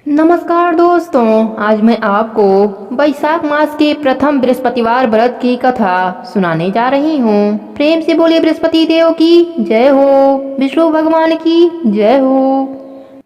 नमस्कार दोस्तों, आज मैं आपको वैशाख मास के प्रथम बृहस्पतिवार व्रत की कथा सुनाने जा रही हूँ। प्रेम से बोलिए बृहस्पति देव की जय हो, विष्णु भगवान की जय हो।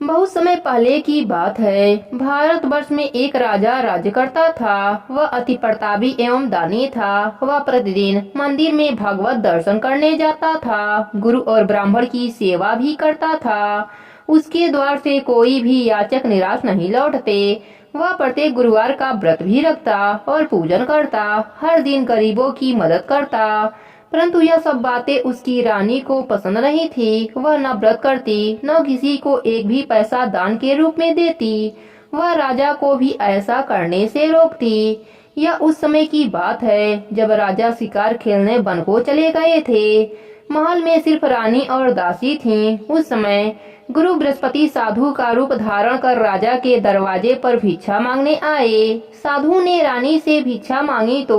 बहुत समय पहले की बात है। भारतवर्ष में एक राजा राज्य करता था। वह अति प्रतापी एवं दानी था। वह प्रतिदिन मंदिर में भगवत दर्शन करने जाता था। गुरु और ब्राह्मण की सेवा भी करता था। उसके द्वार से कोई भी याचक निराश नहीं लौटते। वह प्रत्येक गुरुवार का व्रत भी रखता और पूजन करता। हर दिन गरीबों की मदद करता। परंतु यह सब बातें उसकी रानी को पसंद नहीं थी। वह न व्रत करती, न किसी को एक भी पैसा दान के रूप में देती। वह राजा को भी ऐसा करने से रोकती। यह उस समय की बात है जब राजा शिकार खेलने वन को चले गए थे। महल में सिर्फ रानी और दासी थीं। उस समय गुरु बृहस्पति साधु का रूप धारण कर राजा के दरवाजे पर भिक्षा मांगने आए। साधु ने रानी से भिक्षा मांगी तो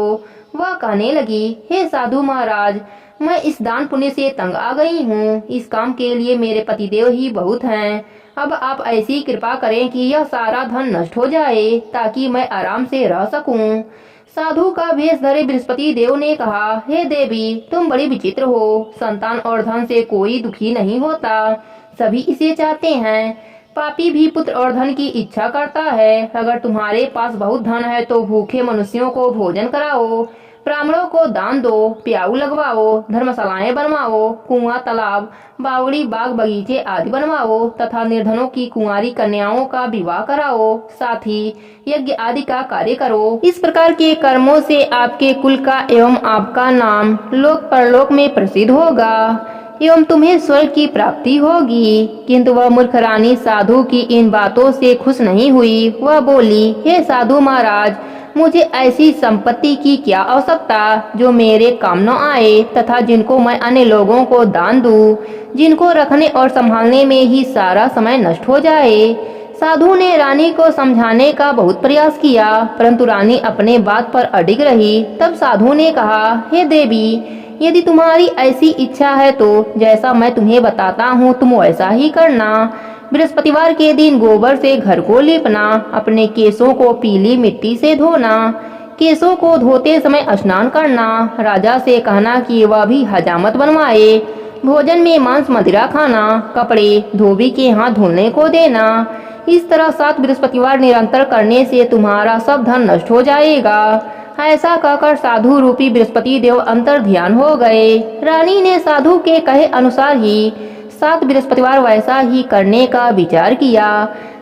वह कहने लगी, हे साधु महाराज, मैं इस दान पुण्य से तंग आ गई हूँ। इस काम के लिए मेरे पतिदेव ही बहुत हैं। अब आप ऐसी कृपा करें कि यह सारा धन नष्ट हो जाए ताकि मैं आराम से रह सकूं। साधु का भेष धरे बृहस्पति देव ने कहा, हे देवी, तुम बड़ी विचित्र हो। संतान और धन से कोई दुखी नहीं होता, सभी इसे चाहते हैं। पापी भी पुत्र और धन की इच्छा करता है। अगर तुम्हारे पास बहुत धन है तो भूखे मनुष्यों को भोजन कराओ, ब्राह्मणों को दान दो, प्याऊ लगवाओ, धर्मशालाएं बनवाओ, कुआं, तालाब, बावड़ी, बाग, बगीचे आदि बनवाओ तथा निर्धनों की कुंवारी कन्याओं का विवाह कराओ। साथ ही यज्ञ आदि का कार्य करो। इस प्रकार के कर्मों से आपके कुल का एवं आपका नाम लोक परलोक में प्रसिद्ध होगा एवं तुम्हें स्वर्ग की प्राप्ति होगी। किंतु वह मूर्ख रानी साधु की इन बातों से खुश नहीं हुई। वह बोली, हे साधु महाराज, मुझे ऐसी संपत्ति की क्या आवश्यकता जो मेरे काम न आए तथा जिनको मैं अन्य लोगों को दान दूं, जिनको रखने और संभालने में ही सारा समय नष्ट हो जाए। साधु ने रानी को समझाने का बहुत प्रयास किया, परंतु रानी अपने बात पर अडिग रही। तब साधु ने कहा, हे देवी, यदि तुम्हारी ऐसी इच्छा है तो जैसा मैं तुम्हें बताता हूँ तुम वैसा ही करना। बृहस्पतिवार के दिन गोबर से घर को लीपना, अपने केसों को पीली मिट्टी से धोना, केसों को धोते समय स्नान करना, राजा से कहना कि वह भी हजामत बनवाए, भोजन में मांस मदिरा खाना, कपड़े धोबी के हाथ धुलने को देना। इस तरह 7 बृहस्पतिवार निरंतर करने से तुम्हारा सब धन नष्ट हो जाएगा। ऐसा कहकर साधु रूपी बृहस्पति देव अंतर ध्यान हो गए। रानी ने साधु के कहे अनुसार ही 7 बृहस्पतिवार वैसा ही करने का विचार किया।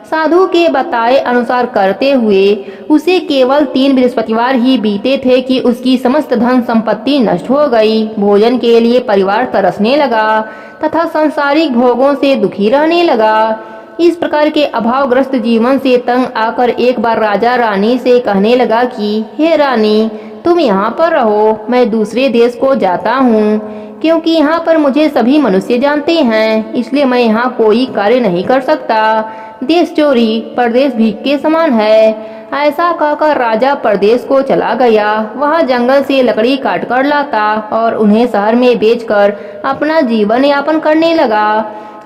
साधु के बताए अनुसार करते हुए उसे केवल 3 बृहस्पतिवार ही बीते थे कि उसकी समस्त धन संपत्ति नष्ट हो गई। भोजन के लिए परिवार तरसने लगा तथा सांसारिक भोगों से दुखी रहने लगा। इस प्रकार के अभावग्रस्त जीवन से तंग आकर एक बार राजा रानी से कहने लगा कि हे रानी, तुम यहाँ पर रहो, मैं दूसरे देश को जाता हूँ। क्योंकि यहाँ पर मुझे सभी मनुष्य जानते हैं, इसलिए मैं यहाँ कोई कार्य नहीं कर सकता। देश चोरी परदेश भीख के समान है। ऐसा कहकर राजा परदेश को चला गया। वहाँ जंगल से लकड़ी काट कर लाता और उन्हें शहर में बेचकर अपना जीवन यापन करने लगा।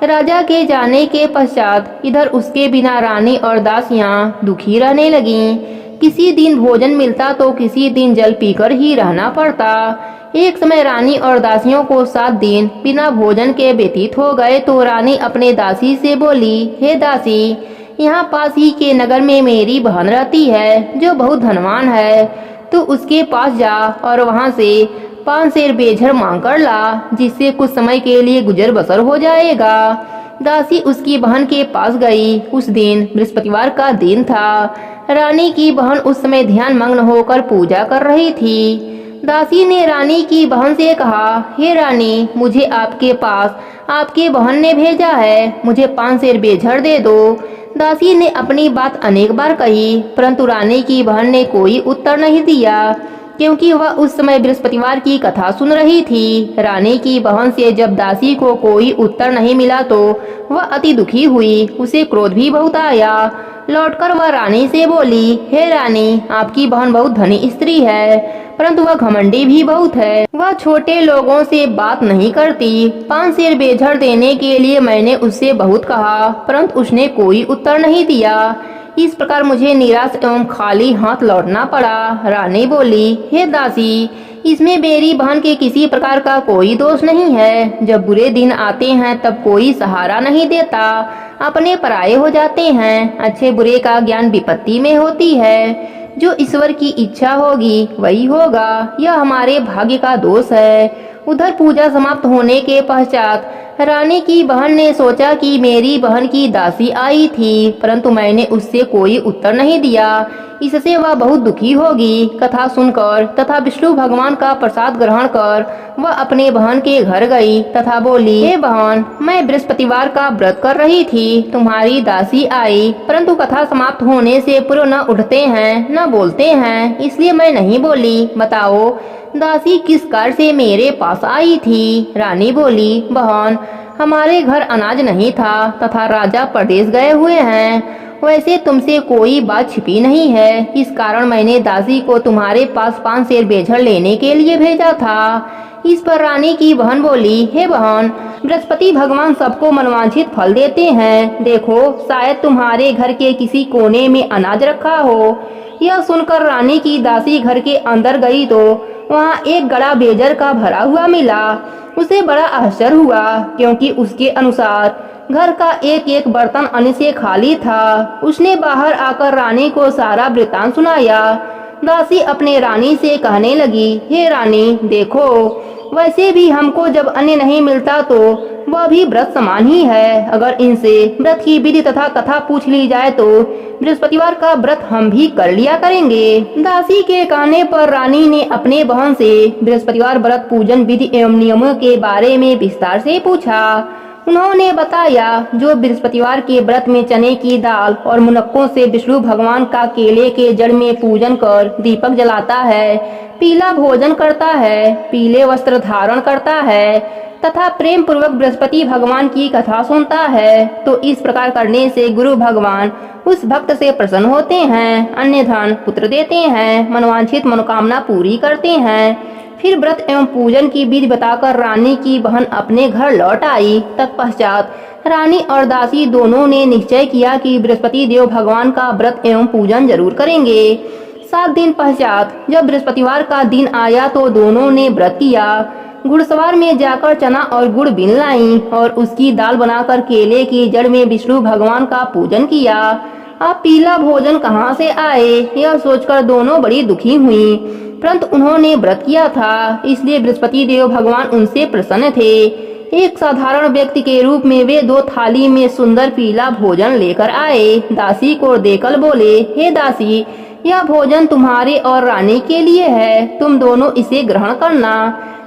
राजा के जाने के पश्चात इधर उसके बिना रानी और दासियां दुखी रहने लगीं। किसी दिन भोजन मिलता तो किसी दिन जल पीकर ही रहना पड़ता। एक समय रानी और दासियों को 7 दिन बिना भोजन के व्यतीत हो गए तो रानी अपने दासी से बोली, हे दासी, यहाँ पास ही के नगर में मेरी बहन रहती है जो बहुत धनवान है। तू उसके पास जा और वहाँ से 5 सेर बेझर मांग कर ला, जिससे कुछ समय के लिए गुजर बसर हो जाएगा। दासी उसकी बहन के पास गई। उस दिन बृहस्पतिवार का दिन था। रानी की बहन उस समय ध्यान मग्न होकर पूजा कर रही थी। दासी ने रानी की बहन से कहा, हे रानी, मुझे आपके पास आपके बहन ने भेजा है, मुझे 5 सेर बेझर दे दो। दासी ने अपनी बात अनेक बार कही, परंतु रानी की बहन ने कोई उत्तर नहीं दिया, क्योंकि वह उस समय बृहस्पतिवार की कथा सुन रही थी। रानी की बहन से जब दासी को कोई उत्तर नहीं मिला तो वह अति दुखी हुई। उसे क्रोध भी बहुत आया। लौटकर वह रानी से बोली, हे रानी, आपकी बहन बहुत धनी स्त्री है, परंतु वह घमंडी भी बहुत है। वह छोटे लोगों से बात नहीं करती। 5 सेर बेझर देने के लिए मैंने उससे बहुत कहा, परंतु उसने कोई उत्तर नहीं दिया। इस प्रकार मुझे निराश एवं खाली हाथ लौटना पड़ा। रानी बोली, हे दासी, इसमें मेरी बहन के किसी प्रकार का कोई दोष नहीं है। जब बुरे दिन आते हैं तब कोई सहारा नहीं देता, अपने पराये हो जाते हैं। अच्छे बुरे का ज्ञान विपत्ति में होती है। जो ईश्वर की इच्छा होगी वही होगा, यह हमारे भाग्य का दोष है। उधर पूजा समाप्त होने के पश्चात रानी की बहन ने सोचा कि मेरी बहन की दासी आई थी, परंतु मैंने उससे कोई उत्तर नहीं दिया। इससे वह बहुत दुखी होगी। कथा सुनकर तथा विष्णु भगवान का प्रसाद ग्रहण कर वह अपने बहन के घर गई तथा बोली, हे बहन, मैं बृहस्पतिवार का व्रत कर रही थी, तुम्हारी दासी आई, परंतु कथा समाप्त होने से पूर्व न उठते हैं न बोलते हैं, इसलिए मैं नहीं बोली। बताओ दासी किस कार्य से मेरे पास आई थी? रानी बोली, बहन, हमारे घर अनाज नहीं था तथा राजा प्रदेश गए हुए हैं। वैसे तुमसे कोई बात छिपी नहीं है, इस कारण मैंने दासी को तुम्हारे पास 5 सेर बेझड़ लेने के लिए भेजा था। इस पर रानी की बहन बोली, हे बहन, बृहस्पति भगवान सबको मनवांछित फल देते हैं। देखो, शायद तुम्हारे घर के किसी कोने में अनाज रखा हो। यह सुनकर रानी की दासी घर के अंदर गई तो वहाँ एक गड़ा बेजर का भरा हुआ मिला। उसे बड़ा आश्चर्य हुआ, क्योंकि उसके अनुसार घर का एक एक बर्तन अन्न से खाली था। उसने बाहर आकर रानी को सारा वृत्तांत सुनाया। दासी अपने रानी से कहने लगी, हे रानी, देखो, वैसे भी हमको जब अन्न नहीं मिलता तो वह भी व्रत समान ही है। अगर इनसे व्रत की विधि तथा कथा पूछ ली जाए तो बृहस्पतिवार का व्रत हम भी कर लिया करेंगे। दासी के कहने पर रानी ने अपने बहन से बृहस्पतिवार व्रत पूजन विधि एवं नियमों के बारे में विस्तार से पूछा। उन्होंने बताया, जो बृहस्पतिवार के व्रत में चने की दाल और मुनक्कों से विष्णु भगवान का केले के जड़ में पूजन कर दीपक जलाता है, पीला भोजन करता है, पीले वस्त्र धारण करता है तथा प्रेम पूर्वक बृहस्पति भगवान की कथा सुनता है, तो इस प्रकार करने से गुरु भगवान उस भक्त से प्रसन्न होते हैं, अन्य धन पुत्र देते हैं, मनोवांछित मनोकामना पूरी करते हैं। फिर व्रत एवं पूजन की विधि बताकर रानी की बहन अपने घर लौट आई। तत्पश्चात रानी और दासी दोनों ने निश्चय किया कि बृहस्पति देव भगवान का व्रत एवं पूजन जरूर करेंगे। 7 दिन पश्चात जब बृहस्पतिवार का दिन आया तो दोनों ने व्रत किया। घुड़सवार में जाकर चना और गुड़ बीन लाई और उसकी दाल बनाकर केले की जड़ में विष्णु भगवान का पूजन किया। अब पीला भोजन कहाँ से आए, यह सोचकर दोनों बड़ी दुखी हुई, परंतु उन्होंने व्रत किया था, इसलिए बृहस्पति देव भगवान उनसे प्रसन्न थे। एक साधारण व्यक्ति के रूप में वे 2 थाली में सुंदर पीला भोजन लेकर आए। दासी को देकर बोले, हे दासी, यह भोजन तुम्हारे और रानी के लिए है, तुम दोनों इसे ग्रहण करना।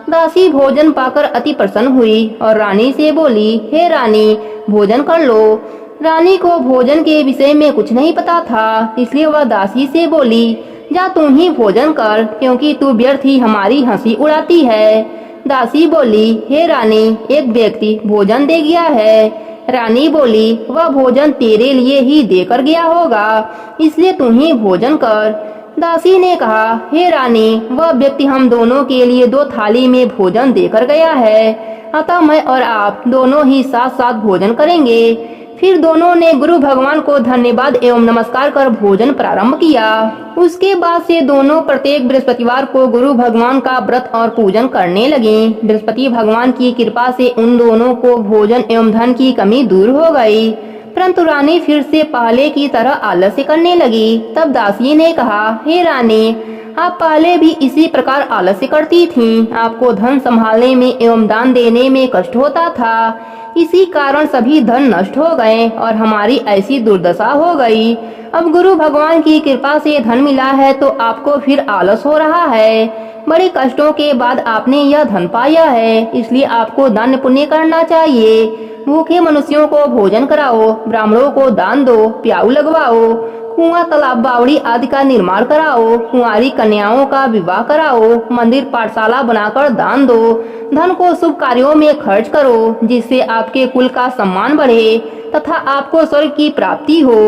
दासी भोजन पाकर अति प्रसन्न हुई और रानी से बोली, हे रानी, भोजन कर लो। रानी को भोजन के विषय में कुछ नहीं पता था, इसलिए वह दासी से बोली, जा तुम ही भोजन कर, क्योंकि तू व्यर्थ ही हमारी हंसी उड़ाती है। दासी बोली, हे रानी, एक व्यक्ति भोजन दे गया है। रानी बोली, वह भोजन तेरे लिए ही देकर गया होगा, इसलिए तू ही भोजन कर। दासी ने कहा, हे रानी, वह व्यक्ति हम दोनों के लिए 2 थाली में भोजन देकर गया है, अतः मैं और आप दोनों ही साथ साथ भोजन करेंगे। फिर दोनों ने गुरु भगवान को धन्यवाद एवं नमस्कार कर भोजन प्रारंभ किया। उसके बाद से दोनों प्रत्येक बृहस्पतिवार को गुरु भगवान का व्रत और पूजन करने लगे। बृहस्पति भगवान की कृपा से उन दोनों को भोजन एवं धन की कमी दूर हो गई, परंतु रानी फिर से पहले की तरह आलस्य करने लगी। तब दासी ने कहा, हे रानी, आप पहले भी इसी प्रकार आलस्य करती थीं। आपको धन संभालने में एवं दान देने में कष्ट होता था, इसी कारण सभी धन नष्ट हो गए और हमारी ऐसी दुर्दशा हो गई। अब गुरु भगवान की कृपा से धन मिला है तो आपको फिर आलस हो रहा है। बड़े कष्टों के बाद आपने यह धन पाया है, इसलिए आपको दान पुण्य करना चाहिए। भूखे मनुष्यों को भोजन कराओ, ब्राह्मणों को दान दो, प्याऊ लगवाओ, कुआं तालाब बावड़ी आदि का निर्माण कराओ, कुंवारी कन्याओं का विवाह कराओ, मंदिर पाठशाला बनाकर दान दो, धन को शुभ कार्यों में खर्च करो, जिससे आपके कुल का सम्मान बढ़े तथा आपको स्वर्ग की प्राप्ति हो।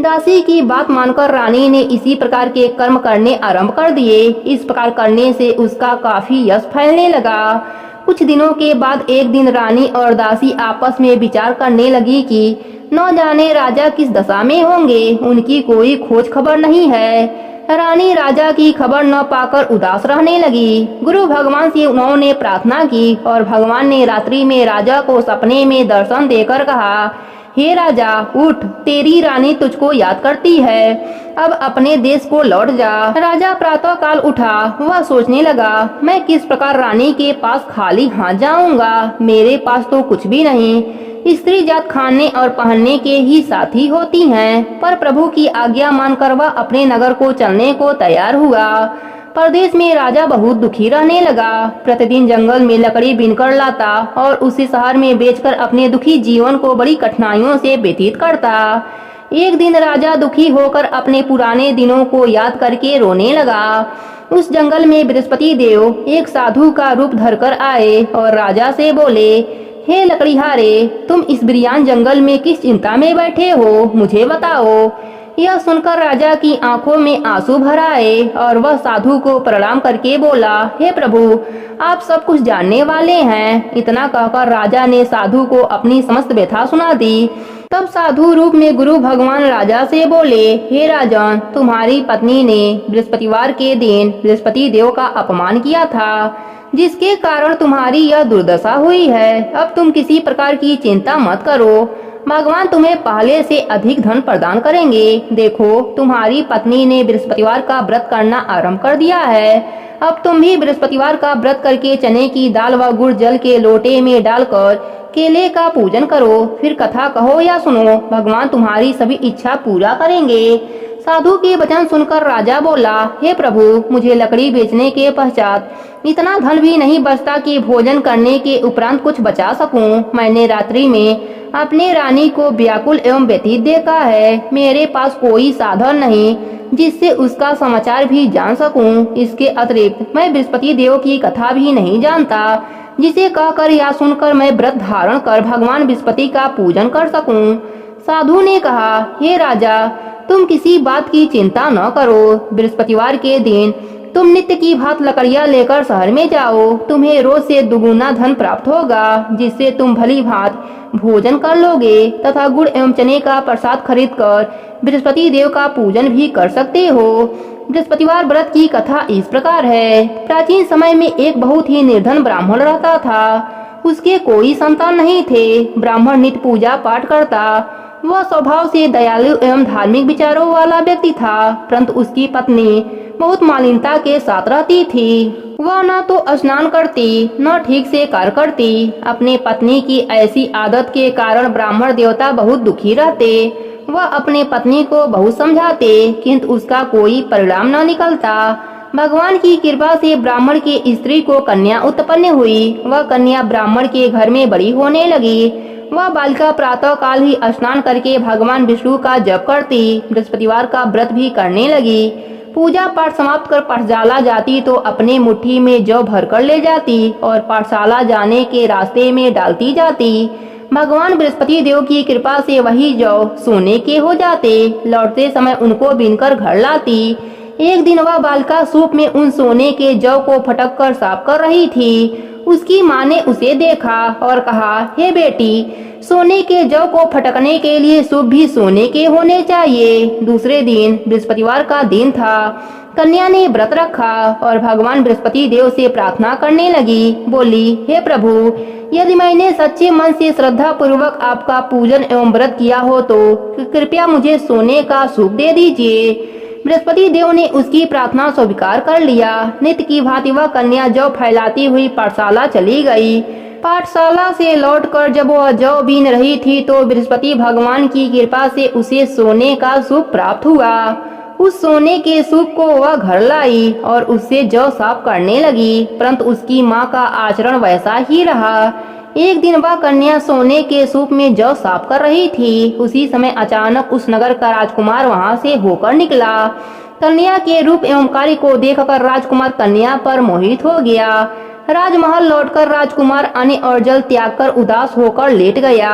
दासी की बात मानकर रानी ने इसी प्रकार के कर्म करने आरंभ कर दिए। इस प्रकार करने से उसका काफी यश फैलने लगा। कुछ दिनों के बाद एक दिन रानी और दासी आपस में विचार करने लगी कि न जाने राजा किस दशा में होंगे, उनकी कोई खोज खबर नहीं है। रानी राजा की खबर न पाकर उदास रहने लगी। गुरु भगवान से उन्होंने प्रार्थना की और भगवान ने रात्रि में राजा को सपने में दर्शन देकर कहा, हे राजा उठ, तेरी रानी तुझको याद करती है, अब अपने देश को लौट जा। राजा प्रातः काल उठा, वह सोचने लगा, मैं किस प्रकार रानी के पास खाली हाथ जाऊंगा, मेरे पास तो कुछ भी नहीं। स्त्री जात खाने और पहनने के ही साथी होती हैं, पर प्रभु की आज्ञा मानकर वह अपने नगर को चलने को तैयार हुआ। परदेश में राजा बहुत दुखी रहने लगा। प्रतिदिन जंगल में लकड़ी बीनकर लाता और उसे शहर में बेचकर अपने दुखी जीवन को बड़ी कठिनाइयों से व्यतीत करता। एक दिन राजा दुखी होकर अपने पुराने दिनों को याद करके रोने लगा। उस जंगल में बृहस्पति देव एक साधु का रूप धरकर आए और राजा से बोले, हे लकड़ीहारे, तुम इस बिरियान जंगल में किस चिंता में बैठे हो, मुझे बताओ। यह सुनकर राजा की आंखों में आंसू भर आए और वह साधु को प्रणाम करके बोला, हे प्रभु, आप सब कुछ जानने वाले हैं। इतना कहकर राजा ने साधु को अपनी समस्त व्यथा सुना दी। तब साधु रूप में गुरु भगवान राजा से बोले, हे राजन, तुम्हारी पत्नी ने बृहस्पतिवार के दिन बृहस्पति देव का अपमान किया था, जिसके कारण तुम्हारी यह दुर्दशा हुई है। अब तुम किसी प्रकार की चिंता मत करो, भगवान तुम्हें पहले से अधिक धन प्रदान करेंगे। देखो, तुम्हारी पत्नी ने बृहस्पतिवार का व्रत करना आरंभ कर दिया है। अब तुम भी बृहस्पतिवार का व्रत करके चने की दाल व गुड़ जल के लोटे में डालकर केले का पूजन करो, फिर कथा कहो या सुनो, भगवान तुम्हारी सभी इच्छा पूरा करेंगे। साधु के वचन सुनकर राजा बोला, हे प्रभु, मुझे लकड़ी बेचने के पश्चात इतना धन भी नहीं बचता कि भोजन करने के उपरांत कुछ बचा सकूं। मैंने रात्रि में अपने रानी को व्याकुल एवं व्यतीत देखा है। मेरे पास कोई साधन नहीं जिससे उसका समाचार भी जान सकूं। इसके अतिरिक्त मैं बृहस्पति देव की कथा भी नहीं जानता, जिसे कहकर या सुनकर मैं व्रत धारण कर भगवान बृहस्पति का पूजन कर सकूं। साधु ने कहा, हे राजा, तुम किसी बात की चिंता न करो। बृहस्पतिवार के दिन तुम नित्य की भांति लकड़ियां लेकर शहर में जाओ। तुम्हें रोज से दुगुना धन प्राप्त होगा, जिससे तुम भली भांति भोजन कर लोगे तथा गुड़ एवं चने का प्रसाद खरीद कर बृहस्पति देव का पूजन भी कर सकते हो। बृहस्पतिवार व्रत की कथा इस प्रकार है। प्राचीन समय में एक बहुत ही निर्धन ब्राह्मण रहता था। उसके कोई संतान नहीं थे। ब्राह्मण नित्य पूजा पाठ करता। वह स्वभाव से दयालु एवं धार्मिक विचारों वाला व्यक्ति था, परंतु उसकी पत्नी बहुत मालिनता के साथ रहती थी। वह न तो स्नान करती न ठीक से कार्य करती। अपने पत्नी की ऐसी आदत के कारण ब्राह्मण देवता बहुत दुखी रहते। वह अपने पत्नी को बहुत समझाते, किंतु उसका कोई परिणाम न निकलता। भगवान की कृपा से ब्राह्मण की स्त्री को कन्या उत्पन्न हुई। वह कन्या ब्राह्मण के घर में बड़ी होने लगी। वह बालिका प्रातः काल ही स्नान करके भगवान विष्णु का जप करती, बृहस्पतिवार का व्रत भी करने लगी। पूजा पाठ समाप्त कर पाठशाला जाती तो अपने मुट्ठी में जौ भर कर ले जाती और पाठशाला जाने के रास्ते में डालती जाती। भगवान बृहस्पति देव की कृपा से वही जौ सोने के हो जाते। लौटते समय उनको बीनकर घर लाती। एक दिन वह बालिका सूप में उन सोने के जौ को फटक कर साफ कर रही थी। उसकी माँ ने उसे देखा और कहा, हे बेटी, सोने के जौ को फटकने के लिए सूप भी सोने के होने चाहिए। दूसरे दिन बृहस्पतिवार का दिन था। कन्या ने व्रत रखा और भगवान बृहस्पति देव से प्रार्थना करने लगी। बोली, हे प्रभु, यदि मैंने सच्चे मन से श्रद्धा पूर्वक आपका पूजन एवं व्रत किया हो तो कृपया मुझे सोने का सूप दे दीजिए। बृहस्पति देव ने उसकी प्रार्थना स्वीकार कर लिया। नित्य की भांति वह कन्या जौ फैलाती हुई पाठशाला चली गई। पाठशाला से लौटकर जब वह जौ बीन रही थी तो बृहस्पति भगवान की कृपा से उसे सोने का सूप प्राप्त हुआ। उस सोने के सूप को वह घर लाई और उससे जौ साफ करने लगी, परंतु उसकी माँ का आचरण वैसा ही रहा। एक दिन वह कन्या सोने के सूप में जौ साफ कर रही थी। उसी समय अचानक उस नगर का राजकुमार वहां से होकर निकला। कन्या के रूप एवं कार्य को देखकर राजकुमार कन्या पर मोहित हो गया। राजमहल लौटकर राजकुमार अन्न और जल त्याग कर उदास होकर लेट गया।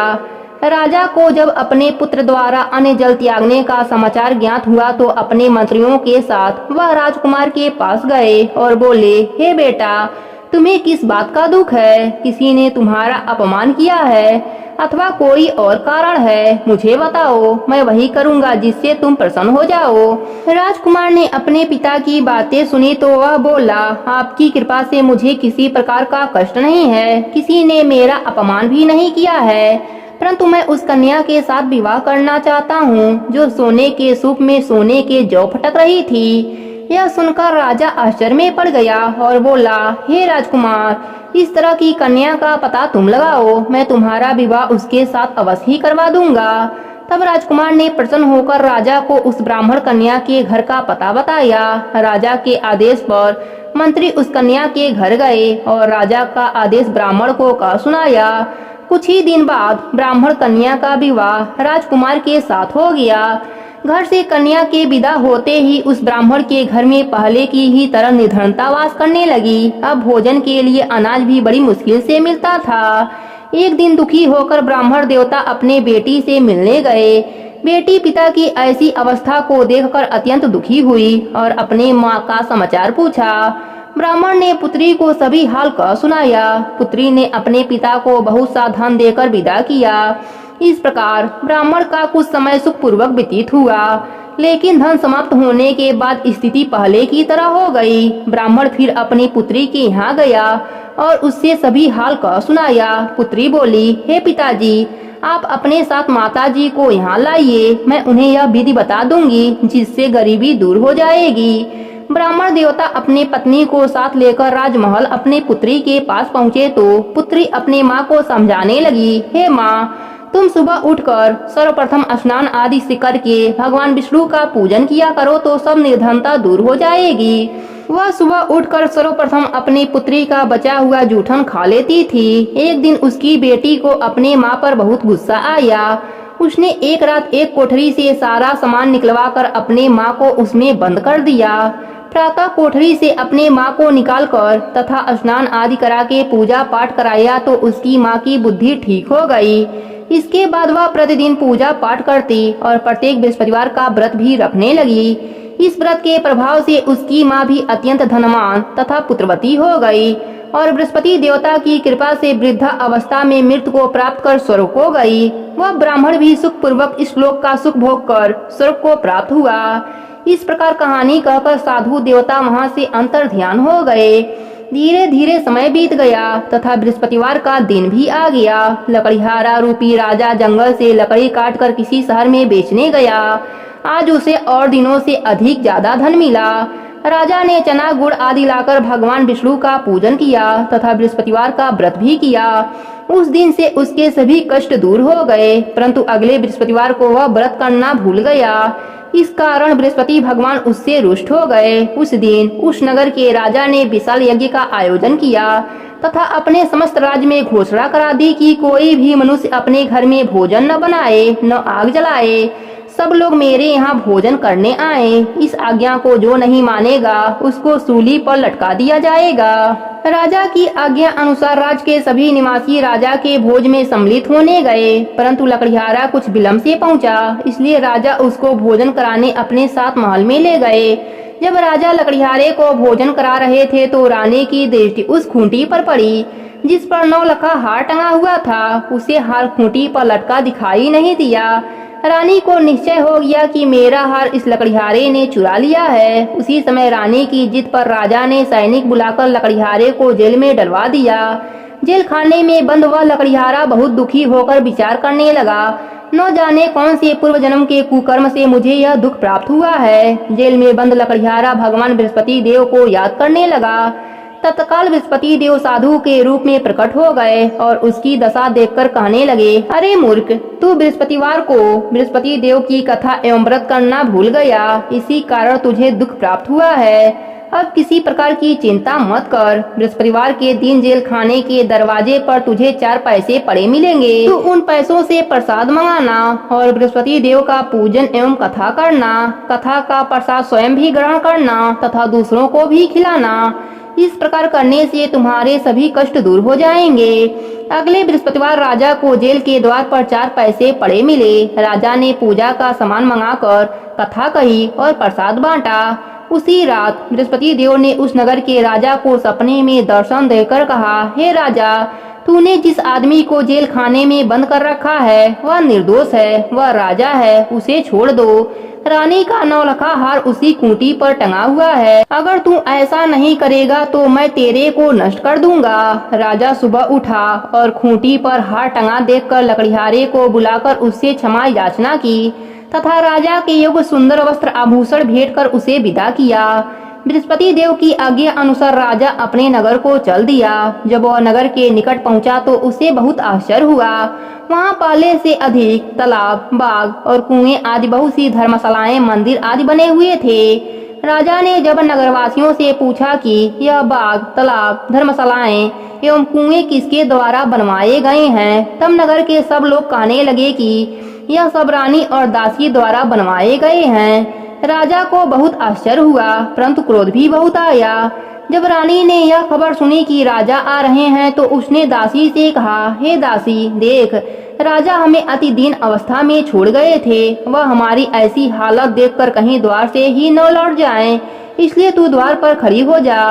राजा को जब अपने पुत्र द्वारा अन्न जल त्यागने का समाचार ज्ञात हुआ तो अपने मंत्रियों के साथ वह राजकुमार के पास गए और बोले, हे बेटा, तुम्हें किस बात का दुख है? किसी ने तुम्हारा अपमान किया है अथवा कोई और कारण है? मुझे बताओ, मैं वही करूंगा जिससे तुम प्रसन्न हो जाओ। राजकुमार ने अपने पिता की बातें सुनी तो वह बोला, आपकी कृपा से मुझे किसी प्रकार का कष्ट नहीं है, किसी ने मेरा अपमान भी नहीं किया है, परंतु मैं उस कन्या के साथ विवाह करना चाहता हूँ जो सोने के सूप में सोने के जौ फटक रही थी। यह सुनकर राजा आश्चर्य में पड़ गया और बोला, हे राजकुमार, इस तरह की कन्या का पता तुम लगाओ, मैं तुम्हारा विवाह उसके साथ अवश्य ही करवा दूंगा। तब राजकुमार ने प्रसन्न होकर राजा को उस ब्राह्मण कन्या के घर का पता बताया। राजा के आदेश पर मंत्री उस कन्या के घर गए और राजा का आदेश ब्राह्मण को कह सुनाया। कुछ ही दिन बाद ब्राह्मण कन्या का विवाह राजकुमार के साथ हो गया। घर से कन्या के विदा होते ही उस ब्राह्मण के घर में पहले की ही तरह निर्धनता वास करने लगी। अब भोजन के लिए अनाज भी बड़ी मुश्किल से मिलता था। एक दिन दुखी होकर ब्राह्मण देवता अपने बेटी से मिलने गए। बेटी पिता की ऐसी अवस्था को देखकर अत्यंत दुखी हुई और अपने माँ का समाचार पूछा। ब्राह्मण ने पुत्री को सभी हाल कह सुनाया। पुत्री ने अपने पिता को बहुत सा धन देकर विदा किया। इस प्रकार ब्राह्मण का कुछ समय सुखपूर्वक व्यतीत हुआ, लेकिन धन समाप्त होने के बाद स्थिति पहले की तरह हो गई। ब्राह्मण फिर अपनी पुत्री के यहाँ गया और उससे सभी हाल कह सुनाया। पुत्री बोली, हे पिताजी, आप अपने साथ माताजी को यहाँ लाइए, मैं उन्हें यह विधि बता दूंगी जिससे गरीबी दूर हो जाएगी। ब्राह्मण देवता अपनी पत्नी को साथ लेकर राजमहल अपनी पुत्री के पास पहुँचे तो पुत्री अपनी माँ को समझाने लगी, हे माँ, तुम सुबह उठकर सर्वप्रथम स्नान आदि से करके भगवान विष्णु का पूजन किया करो तो सब निर्धनता दूर हो जाएगी। वह सुबह उठकर सर्वप्रथम अपनी पुत्री का बचा हुआ जूठन खा लेती थी। एक दिन उसकी बेटी को अपने माँ पर बहुत गुस्सा आया। उसने एक रात एक कोठरी से सारा सामान निकलवा कर अपने माँ को उसमें बंद कर दिया। प्रातः कोठरी से अपने माँ को निकालकर तथा स्नान आदि करा के पूजा पाठ कराया तो उसकी माँ की बुद्धि ठीक हो गई। इसके बाद वह प्रतिदिन पूजा पाठ करती और प्रत्येक बृहस्पतिवार का व्रत भी रखने लगी। इस व्रत के प्रभाव से उसकी माँ भी अत्यंत धनवान तथा पुत्रवती हो गई और बृहस्पति देवता की कृपा से वृद्धा अवस्था में मृत्यु को प्राप्त कर स्वर्ग को गई। वह ब्राह्मण भी सुख पूर्वक इस लोक का सुख भोग कर स्वर्ग को प्राप्त हुआ। इस प्रकार कहानी कहकर साधु देवता वहाँ से अंतर ध्यान हो गए। धीरे धीरे समय बीत गया तथा बृहस्पतिवार का दिन भी आ गया। लकड़ीहारा रूपी राजा जंगल से लकड़ी काट कर किसी शहर में बेचने गया। आज उसे और दिनों से अधिक ज्यादा धन मिला। राजा ने चना गुड़ आदि लाकर भगवान विष्णु का पूजन किया तथा बृहस्पतिवार का व्रत भी किया। उस दिन से उसके सभी कष्ट दूर हो गए, परंतु अगले बृहस्पतिवार को वह व्रत करना भूल गया। इस कारण बृहस्पति भगवान उससे रुष्ट हो गए। उस दिन उस नगर के राजा ने विशाल यज्ञ का आयोजन किया तथा अपने समस्त राज्य में घोषणा करा दी कि कोई भी मनुष्य अपने घर में भोजन न बनाए न आग जलाए। सब लोग मेरे यहाँ भोजन करने आए। इस आज्ञा को जो नहीं मानेगा उसको सूली पर लटका दिया जाएगा। राजा की आज्ञा अनुसार राज्य के सभी निवासी राजा के भोज में सम्मिलित होने गए, परंतु लकड़ीहारा कुछ विलम्ब से पहुंचा, इसलिए राजा उसको भोजन कराने अपने साथ महल में ले गए। जब राजा लकड़ीहारे को भोजन करा रहे थे तो रानी की दृष्टि उस खूंटी पर पड़ी जिस पर 9 लखा हार टंगा हुआ था। उसे हार खूंटी पर लटका दिखाई नहीं दिया। रानी को निश्चय हो गया कि मेरा हार इस लकड़ीहारे ने चुरा लिया है। उसी समय रानी की जिद पर राजा ने सैनिक बुलाकर लकड़ीहारे को जेल में डलवा दिया। जेल खाने में बंद हुआ लकड़ीहारा बहुत दुखी होकर विचार करने लगा, न जाने कौन से पूर्व जन्म के कुकर्म से मुझे यह दुख प्राप्त हुआ है। जेल में बंद लकड़ीहारा भगवान बृहस्पति देव को याद करने लगा। तत्काल बृहस्पति देव साधु के रूप में प्रकट हो गए और उसकी दशा देखकर कहने लगे, अरे मूर्ख, तू बृहस्पतिवार को बृहस्पति देव की कथा एवं व्रत करना भूल गया, इसी कारण तुझे दुख प्राप्त हुआ है। अब किसी प्रकार की चिंता मत कर। बृहस्पतिवार के दिन जेल खाने के दरवाजे पर तुझे 4 पैसे पड़े मिलेंगे। तू उन पैसों से प्रसाद मंगाना और बृहस्पति देव का पूजन एवं कथा करना। कथा का प्रसाद स्वयं भी ग्रहण करना तथा दूसरों को भी खिलाना। इस प्रकार करने से तुम्हारे सभी कष्ट दूर हो जाएंगे। अगले बृहस्पतिवार राजा को जेल के द्वार पर 4 पैसे पड़े मिले। राजा ने पूजा का सामान मंगाकर कथा कही और प्रसाद बांटा। उसी रात बृहस्पति देव ने उस नगर के राजा को सपने में दर्शन देकर कहा, हे राजा, तूने जिस आदमी को जेल खाने में बंद कर रखा है वह निर्दोष है, वह राजा है, उसे छोड़ दो। रानी का नौलखा हार उसी खूंटी पर टंगा हुआ है, अगर तू ऐसा नहीं करेगा तो मैं तेरे को नष्ट कर दूंगा। राजा सुबह उठा और खूंटी पर हार टंगा देखकर लकड़िहारे को बुलाकर उससे क्षमा याचना की तथा राजा के योग्य सुंदर वस्त्र आभूषण भेंट कर उसे विदा किया। बृहस्पति देव की आज्ञा अनुसार राजा अपने नगर को चल दिया। जब वह नगर के निकट पहुंचा तो उसे बहुत आश्चर्य हुआ। वहां पहले से अधिक तालाब, बाग और कुएं आदि बहुत सी धर्मशालाएं, मंदिर आदि बने हुए थे। राजा ने जब नगरवासियों से पूछा कि यह बाग, तालाब, धर्मशालाएं एवं कुएं किसके द्वारा बनवाए गए हैं, तब नगर के सब लोग कहने लगे कि यह सब रानी और दासी द्वारा बनवाए गए हैं। राजा को बहुत आश्चर्य हुआ, परंतु क्रोध भी बहुत आया। जब रानी ने यह खबर सुनी कि राजा आ रहे हैं तो उसने दासी से कहा, हे दासी, देख, राजा हमें अति दीन अवस्था में छोड़ गए थे। वह हमारी ऐसी हालत देखकर कहीं द्वार से ही न लौट जाएं, इसलिए तू द्वार पर खड़ी हो जा।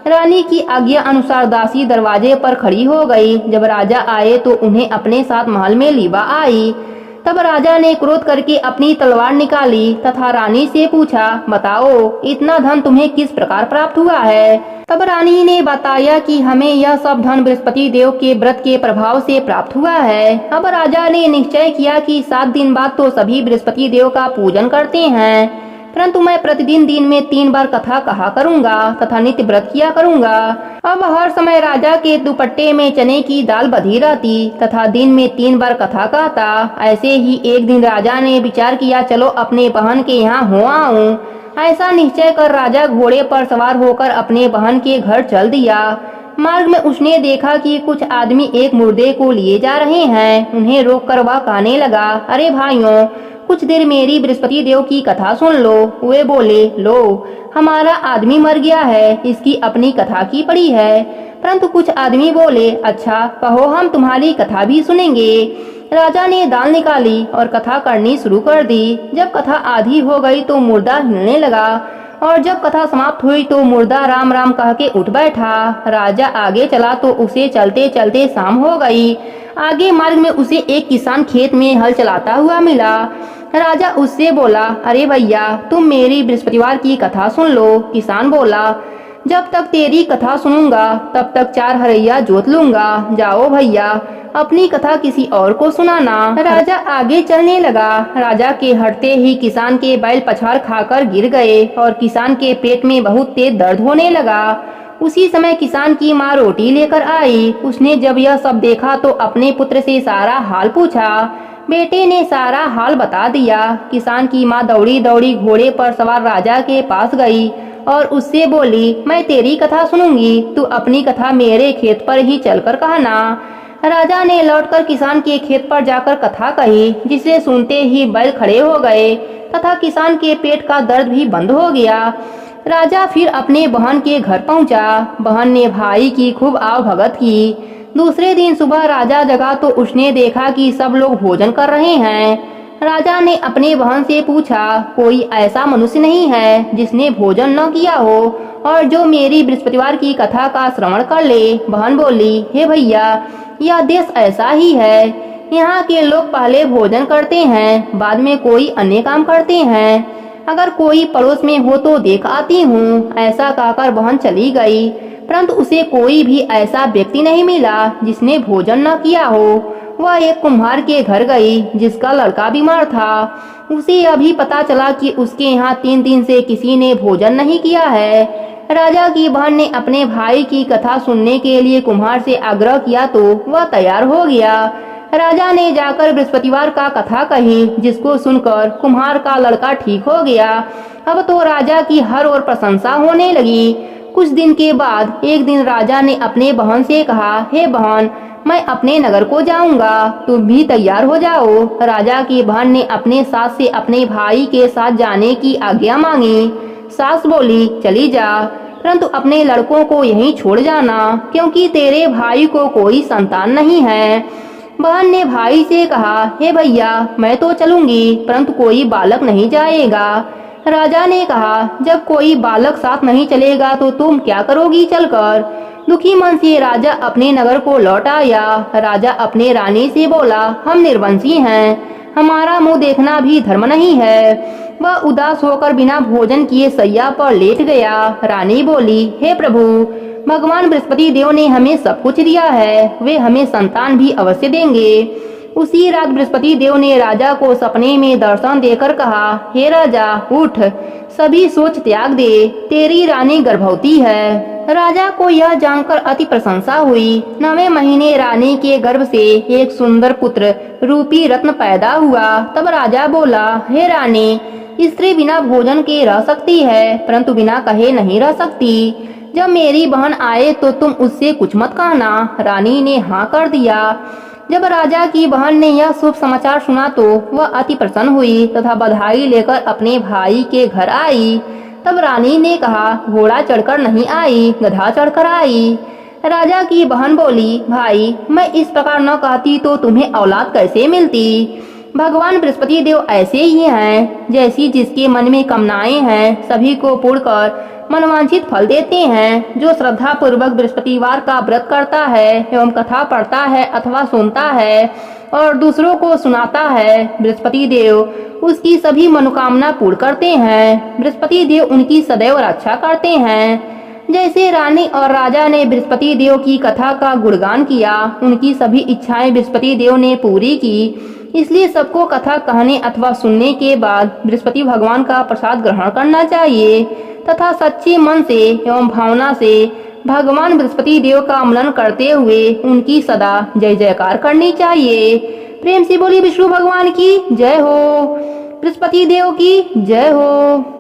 रानी की आज्ञा अनुसार दासी दरवाजे पर खड़ी हो गई। जब राजा आए तो उन्हें अपने साथ महल में लीबा आई। तब राजा ने क्रोध करके अपनी तलवार निकाली तथा रानी से पूछा, बताओ, इतना धन तुम्हें किस प्रकार प्राप्त हुआ है। तब रानी ने बताया कि हमें यह सब धन बृहस्पति देव के व्रत के प्रभाव से प्राप्त हुआ है। अब राजा ने निश्चय किया कि 7 दिन बाद तो सभी बृहस्पति देव का पूजन करते हैं, परंतु मैं प्रतिदिन दिन में 3 बार कथा कहा करूंगा तथा नित्य व्रत किया करूंगा। अब हर समय राजा के दुपट्टे में चने की दाल बधी रहती तथा दिन में 3 बार कथा कहता। ऐसे ही एक दिन राजा ने विचार किया, चलो अपने बहन के यहाँ हो आऊं। ऐसा निश्चय कर राजा घोड़े पर सवार होकर अपने बहन के घर चल दिया। मार्ग में उसने देखा कि कुछ आदमी एक मुर्दे को लिए जा रहे हैं। उन्हें रोककर वह कहने लगा, अरे भाइयों, कुछ देर मेरी बृहस्पति देव की कथा सुन लो। वे बोले, लो, हमारा आदमी मर गया है, इसकी अपनी कथा की पड़ी है। परंतु कुछ आदमी बोले, अच्छा, कहो, हम तुम्हारी कथा भी सुनेंगे। राजा ने दाल निकाली और कथा करनी शुरू कर दी। जब कथा आधी हो गई तो मुर्दा हिलने लगा और जब कथा समाप्त हुई तो मुर्दा राम राम कह के उठ बैठा। राजा आगे चला तो उसे चलते चलते शाम हो गई। आगे मार्ग में उसे एक किसान खेत में हल चलाता हुआ मिला। राजा उससे बोला, अरे भैया, तुम मेरी बृहस्पतिवार की कथा सुन लो। किसान बोला, जब तक तेरी कथा सुनूंगा तब तक 4 हरैया जोत लूंगा। जाओ भैया, अपनी कथा किसी और को सुनाना। राजा आगे चलने लगा। राजा के हटते ही किसान के बैल पछाड़ खाकर गिर गए और किसान के पेट में बहुत तेज दर्द होने लगा। उसी समय किसान की माँ रोटी लेकर आई। उसने जब यह सब देखा तो अपने पुत्र से सारा हाल पूछा। बेटे ने सारा हाल बता दिया। किसान की माँ दौड़ी दौड़ी घोड़े पर सवार राजा के पास गई और उससे बोली, मैं तेरी कथा सुनूंगी, तू अपनी कथा मेरे खेत पर ही चलकर कहना। राजा ने लौटकर किसान के खेत पर जाकर कथा कही, जिसे सुनते ही बैल खड़े हो गए तथा किसान के पेट का दर्द भी बंद हो गया। राजा फिर अपने बहन के घर पहुंचा। बहन ने भाई की खूब आवभगत की। दूसरे दिन सुबह राजा जगा तो उसने देखा कि सब लोग भोजन कर रहे हैं। राजा ने अपने बहन से पूछा, कोई ऐसा मनुष्य नहीं है जिसने भोजन न किया हो और जो मेरी बृहस्पतिवार की कथा का श्रवण कर ले। बहन बोली, हे भैया, यह देश ऐसा ही है। यहाँ के लोग पहले भोजन करते हैं, बाद में कोई अन्य काम करते हैं। अगर कोई पड़ोस में हो तो देख आती हूँ। ऐसा कहकर बहन चली गई, परंतु उसे कोई भी ऐसा व्यक्ति नहीं मिला जिसने भोजन न किया हो। वह एक कुम्हार के घर गई जिसका लड़का बीमार था। उसे अभी पता चला कि उसके यहाँ 3 दिन से किसी ने भोजन नहीं किया है। राजा की बहन ने अपने भाई की कथा सुनने के लिए कुम्हार से आग्रह किया तो वह तैयार हो गया। राजा ने जाकर बृहस्पतिवार का कथा कही, जिसको सुनकर कुम्हार का लड़का ठीक हो गया। अब तो राजा की हर ओर प्रशंसा होने लगी। कुछ दिन के बाद एक दिन राजा ने अपने बहन से कहा, हे बहन, मैं अपने नगर को जाऊंगा, तुम भी तैयार हो जाओ। राजा की बहन ने अपने सास से अपने भाई के साथ जाने की आज्ञा मांगी। सास बोली, चली जा, परंतु अपने लड़कों को यहीं छोड़ जाना, क्योंकि तेरे भाई को कोई संतान नहीं है। बहन ने भाई से कहा, हे भैया, मैं तो चलूंगी, परंतु कोई बालक नहीं जाएगा। राजा ने कहा, जब कोई बालक साथ नहीं चलेगा तो तुम क्या करोगी चलकर? दुखी मन से राजा अपने नगर को लौट आया। राजा अपने रानी से बोला, हम निर्वंशी हैं, हमारा मुंह देखना भी धर्म नहीं है। वह उदास होकर बिना भोजन किए सैया पर लेट गया। रानी बोली, हे प्रभु, भगवान बृहस्पति देव ने हमें सब कुछ दिया है, वे हमें संतान भी अवश्य देंगे। उसी रात बृहस्पति देव ने राजा को सपने में दर्शन देकर कहा, हे राजा, उठ, सभी सोच त्याग दे, तेरी रानी गर्भवती है। राजा को यह जानकर अति प्रशंसा हुई। 9वें महीने रानी के गर्भ से एक सुंदर पुत्र रूपी रत्न पैदा हुआ। तब राजा बोला, हे रानी, स्त्री बिना भोजन के रह सकती है, परंतु बिना कहे नहीं रह सकती। जब मेरी बहन आए तो तुम उससे कुछ मत कहना। रानी ने हाँ कर दिया। जब राजा की बहन ने यह शुभ समाचार सुना तो वह अति प्रसन्न हुई तथा बधाई लेकर अपने भाई के घर आई। तब रानी ने कहा, घोड़ा चढ़कर नहीं आई, गधा चढ़कर आई। राजा की बहन बोली, भाई, मैं इस प्रकार न कहती तो तुम्हें औलाद कैसे मिलती? भगवान बृहस्पति देव ऐसे ही हैं, जैसी जिसके मन में कामनाएं हैं सभी को पूर्ण कर मनवांछित फल देते हैं। जो श्रद्धा पूर्वक बृहस्पतिवार का व्रत करता है एवं कथा पढ़ता है अथवा सुनता है और दूसरों को सुनाता है, बृहस्पति देव उसकी सभी मनोकामना पूर्ण करते हैं। बृहस्पति देव उनकी सदैव रक्षा करते हैं। जैसे रानी और राजा ने बृहस्पति देव की कथा का गुणगान किया, उनकी सभी इच्छाएं बृहस्पति देव ने पूरी की। इसलिए सबको कथा कहने अथवा सुनने के बाद बृहस्पति भगवान का प्रसाद ग्रहण करना चाहिए तथा सच्चे मन से एवं भावना से भगवान बृहस्पति देव का अमलन करते हुए उनकी सदा जय जयकार करनी चाहिए। प्रेम से बोलिए विष्णु भगवान की जय हो, बृहस्पति देव की जय हो।